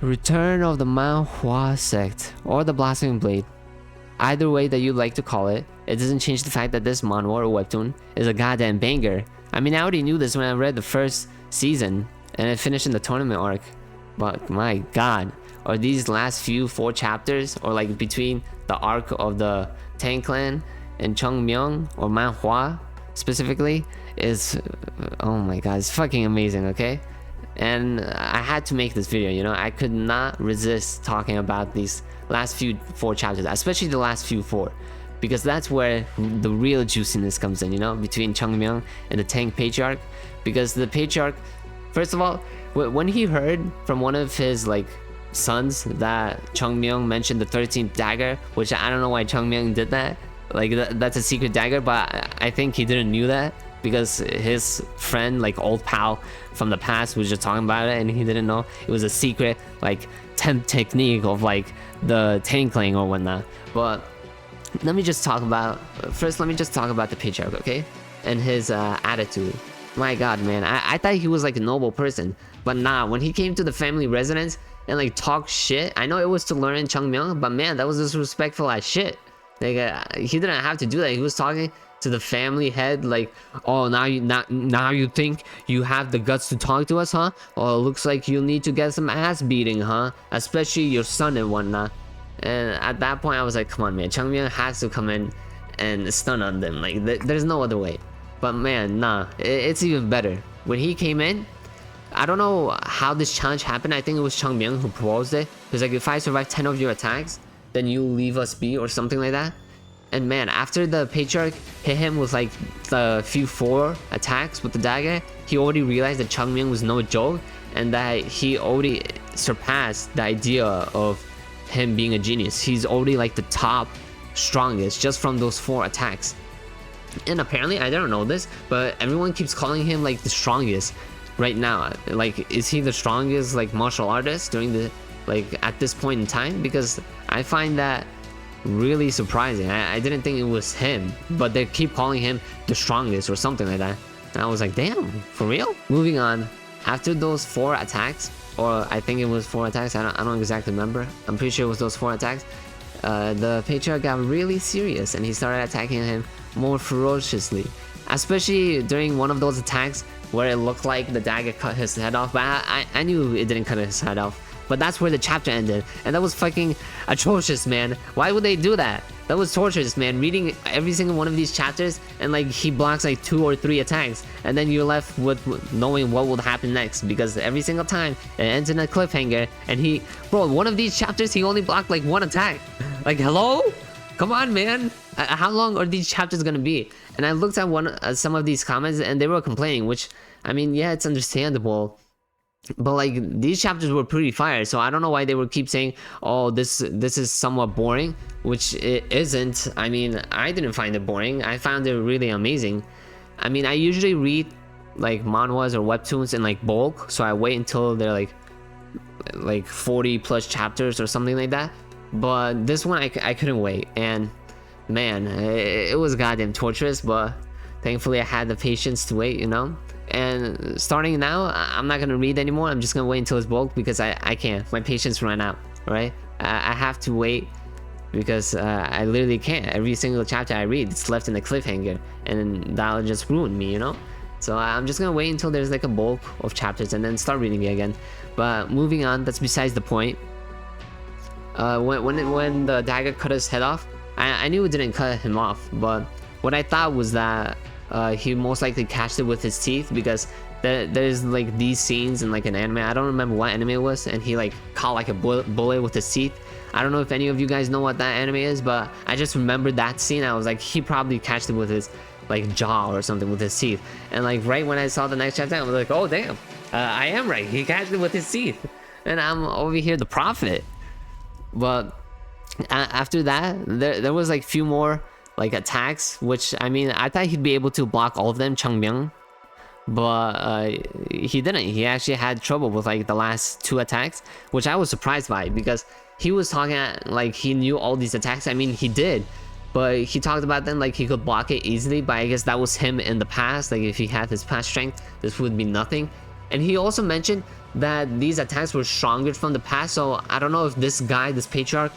Return of the Manhwa Sect, or the Blossoming Blade. Either way that you like to call it, it doesn't change the fact that this manhwa or webtoon is a goddamn banger. I mean, I already knew this when I read the first season and it finished in the tournament arc, but my god, are these last few 4 chapters, or like between the arc of the Tang Clan and Chungmyeong, or Manhwa specifically, is oh my god, it's fucking amazing, okay? And I had to make this video, you know, I could not resist talking about these last few 4 chapters, especially the last few 4, because that's where the real juiciness comes in, you know, between Chungmyeong and the Tang Patriarch. Because the Patriarch, first of all, when he heard from one of his like sons that Chungmyeong mentioned the 13th dagger, which I don't know why Chungmyeong did that, like that's a secret dagger, but I think he didn't knew that because his friend, like old pal from the past, was just talking about it and he didn't know it was a secret like 10th technique of like the Tankling or whatnot. But let me just talk about the Patriarch, okay, and his attitude. My god, man, I thought he was like a noble person, but nah, when he came to the family residence and like talked shit, I know it was to learn Chungmyeong, but man, that was disrespectful as shit. Like he didn't have to do that. He was talking to the family head like, oh, now you think you have the guts to talk to us, huh? Oh, it looks like you need to get some ass beating, huh? Especially your son and whatnot. And at that point I was like, come on, man, Chungmyeong has to come in and stun on them. Like there's no other way. But man, nah, it's even better. When he came in, I don't know how this challenge happened. I think it was Chungmyeong who proposed it. It was like, if I survive 10 of your attacks, then you leave us be, or something like that. And man, after the Patriarch hit him with like the few 4 attacks with the dagger, he already realized that Chungmyeong was no joke, and that he already surpassed the idea of him being a genius. He's already like the top strongest just from those 4 attacks. And apparently, I don't know this, but everyone keeps calling him like the strongest right now. Like, is he the strongest like martial artist during the, like, at this point in time? Because I find that really surprising. I didn't think it was him, but they keep calling him the strongest or something like that, and I was like, damn, for real? Moving on, after those 4 attacks, or I think it was 4 attacks, I don't exactly remember, I'm pretty sure it was those 4 attacks, the Patriarch got really serious and he started attacking him more ferociously, especially during one of those attacks where it looked like the dagger cut his head off, but I knew it didn't cut his head off. But that's where the chapter ended, and that was fucking atrocious, man. Why would they do that? That was torturous, man. Reading every single one of these chapters, and like he blocks like 2 or 3 attacks, and then you're left with knowing what will happen next, because every single time it ends in a cliffhanger. And bro, one of these chapters he only blocked like 1 attack. Like, hello? Come on, man. How long are these chapters gonna be? And I looked at some of these comments, and they were complaining, which, I mean, yeah, it's understandable. But like, these chapters were pretty fire, so I don't know why they would keep saying, oh, this is somewhat boring, which it isn't. I mean, I didn't find it boring. I found it really amazing. I mean, I usually read like manhwas or webtoons in like bulk, so I wait until they're like 40 plus chapters or something like that. But this one I couldn't wait, and man, it was goddamn torturous, but thankfully I had the patience to wait, you know. And starting now, I'm not gonna read anymore. I'm just gonna wait until it's bulk, because I can't. My patience ran out, right? I have to wait, because I literally can't. Every single chapter I read, it's left in a cliffhanger, and that'll just ruin me, you know? So I'm just gonna wait until there's like a bulk of chapters and then start reading it again. But moving on, that's besides the point. When the dagger cut his head off, I knew it didn't cut him off, but what I thought was that he most likely catched it with his teeth, because there's like these scenes in like an anime, I don't remember what anime it was, and he like caught like a bullet with his teeth. I don't know if any of you guys know what that anime is, but I just remembered that scene. I was like, he probably catched it with his like jaw or something, with his teeth. And like right when I saw the next chapter, I was like, oh damn, I am right, he catched it with his teeth, and I'm over here the prophet. But after that, there was like few more like attacks, which, I mean, I thought he'd be able to block all of them, Chungmyeong, but he didn't. He actually had trouble with like the last 2 attacks, which I was surprised by, because he was talking like he knew all these attacks. I mean, he did, but he talked about them like he could block it easily, but I guess that was him in the past. Like, if he had his past strength, this would be nothing. And he also mentioned that these attacks were stronger from the past. So I don't know if this guy, this Patriarch,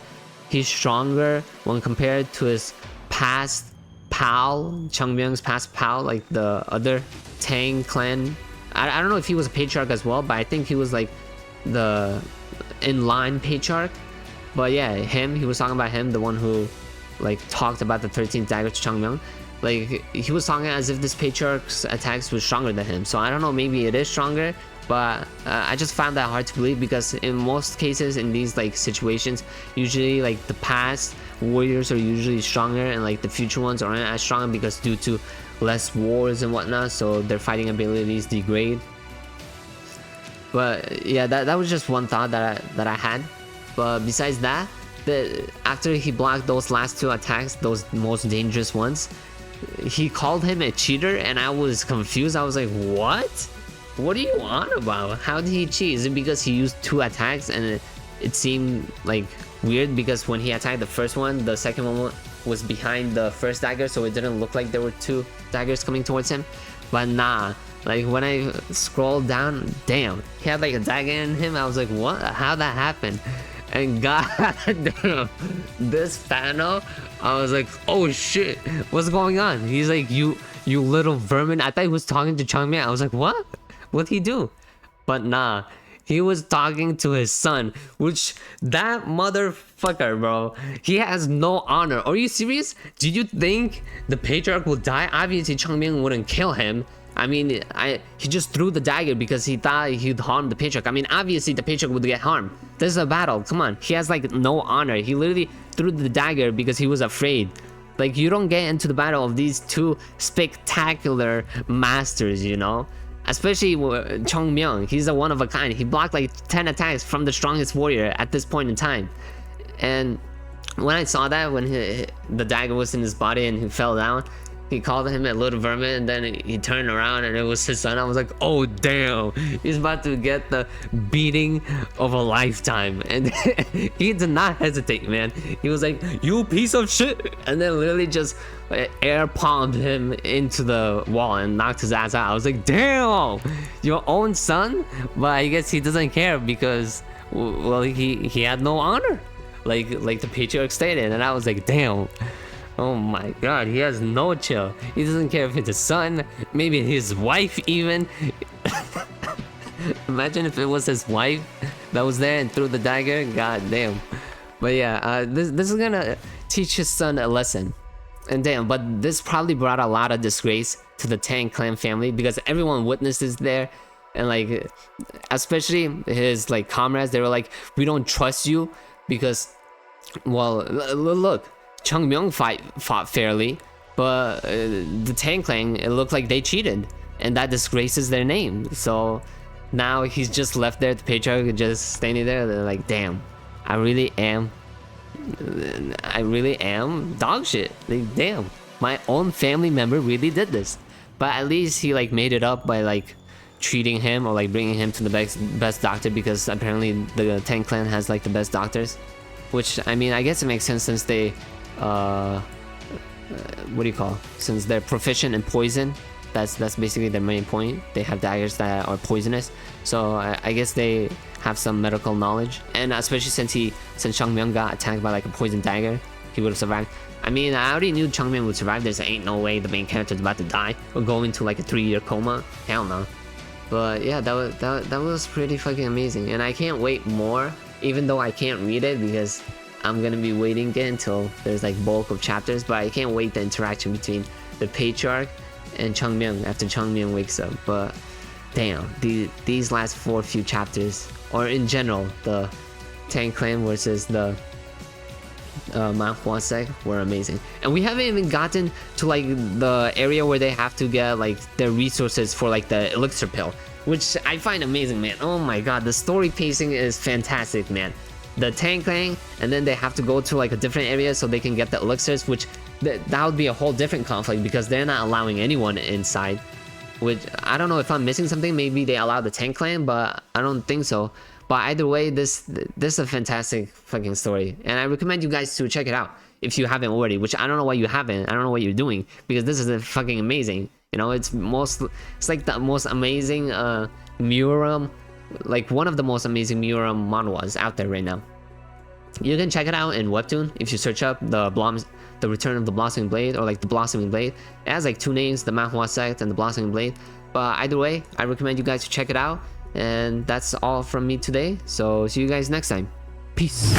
he's stronger when compared to his past pal, Changmyung's past pal, like the other Tang clan. I don't know if he was a Patriarch as well, but I think he was like the in-line Patriarch. But yeah, he was talking about him, the one who like talked about the 13th dagger to Changmyung. Like he was talking as if this Patriarch's attacks was stronger than him. So I don't know, maybe it is stronger, but I just found that hard to believe, because in most cases in these like situations, usually like the past warriors are usually stronger and like the future ones aren't as strong because due to less wars and whatnot, so their fighting abilities degrade. But yeah, that was just one thought that I had. But besides that, after he blocked those last two attacks, those most dangerous ones, he called him a cheater, and I was confused. I was like, what? What are you on about? How did he cheat? Is it because he used two attacks and it seemed like weird because when he attacked the first one, the second one was behind the first dagger, so it didn't look like there were two daggers coming towards him? But nah, like when I scrolled down, damn, he had like a dagger in him. I was like, what? How'd that happen? And god damn, this panel, I was like, oh shit, what's going on? He's like, you little vermin. I thought he was talking to Changmyung. I was like, what? What'd he do? But nah, he was talking to his son, which that motherfucker, bro, he has no honor. Are you serious? Did you think the Patriarch will die? Obviously, Changmyung wouldn't kill him. I mean, he just threw the dagger because he thought he'd harm the Patriarch. I mean, obviously the Patriarch would get harmed. This is a battle. Come on. He has like no honor. He literally threw the dagger because he was afraid. Like, you don't get into the battle of these two spectacular masters, you know? Especially Changmyung. He's a one of a kind. He blocked like 10 attacks from the strongest warrior at this point in time. And when I saw that, when the dagger was in his body and he fell down, he called him a little vermin, and then he turned around and it was his son. I was like, oh damn, he's about to get the beating of a lifetime. And he did not hesitate, man. He was like, you piece of shit, and then literally just air palmed him into the wall and knocked his ass out. I was like, damn, your own son? But I guess he doesn't care because, well, he had no honor, like the Patriarch stated. And I was like, damn. Oh my god, he has no chill. He doesn't care if it's his son, maybe his wife even. Imagine if it was his wife that was there and threw the dagger. God damn. But yeah, this is gonna teach his son a lesson. And damn, but this probably brought a lot of disgrace to the Tang clan family because everyone witnesses there. And like, especially his like comrades, they were like, we don't trust you because, well, look, Changmyung fought fairly, but the Tang clan, it looked like they cheated, and that disgraces their name. So now he's just left there, the Patriarch just standing there. They're like, damn, I really am dog shit. Like, damn, my own family member really did this. But at least he like made it up by like treating him or like bringing him to the best doctor, because apparently the Tang clan has like the best doctors. Which, I mean, I guess it makes sense since they what do you call, since they're proficient in poison. That's basically their main point. They have daggers that are poisonous, so I guess they have some medical knowledge. And especially since Changmyung got attacked by like a poison dagger, he would have survived. I mean, I already knew Changmyung would survive. There's ain't no way the main character is about to die or go into like a 3-year coma. Hell no. But yeah, that was pretty fucking amazing, and I can't wait more. Even though I can't read it because I'm gonna be waiting again until there's like bulk of chapters, but I can't wait the interaction between the Patriarch and Changmyung after Changmyung wakes up. But damn, these last few chapters, or in general, the Tang clan versus the Hua Sect were amazing. And we haven't even gotten to like the area where they have to get like their resources for like the elixir pill, which I find amazing, man. Oh my god, the story pacing is fantastic, man. The Tang clan, and then they have to go to like a different area so they can get the elixirs, which that would be a whole different conflict because they're not allowing anyone inside. Which, I don't know if I'm missing something. Maybe they allow the Tang clan, but I don't think so. But either way, this is a fantastic fucking story, and I recommend you guys to check it out if you haven't already, which I don't know why you haven't. I don't know what you're doing, because this is fucking amazing. You know, it's like the most amazing mural like one of the most amazing Miura manhwas out there right now. You can check it out in webtoon if you search up the Return of the Blossoming Blade, or like the Blossoming Blade. It has like two names, the Manhwa Sect and the Blossoming Blade. But either way, I recommend you guys to check it out. And that's all from me today. So see you guys next time. Peace.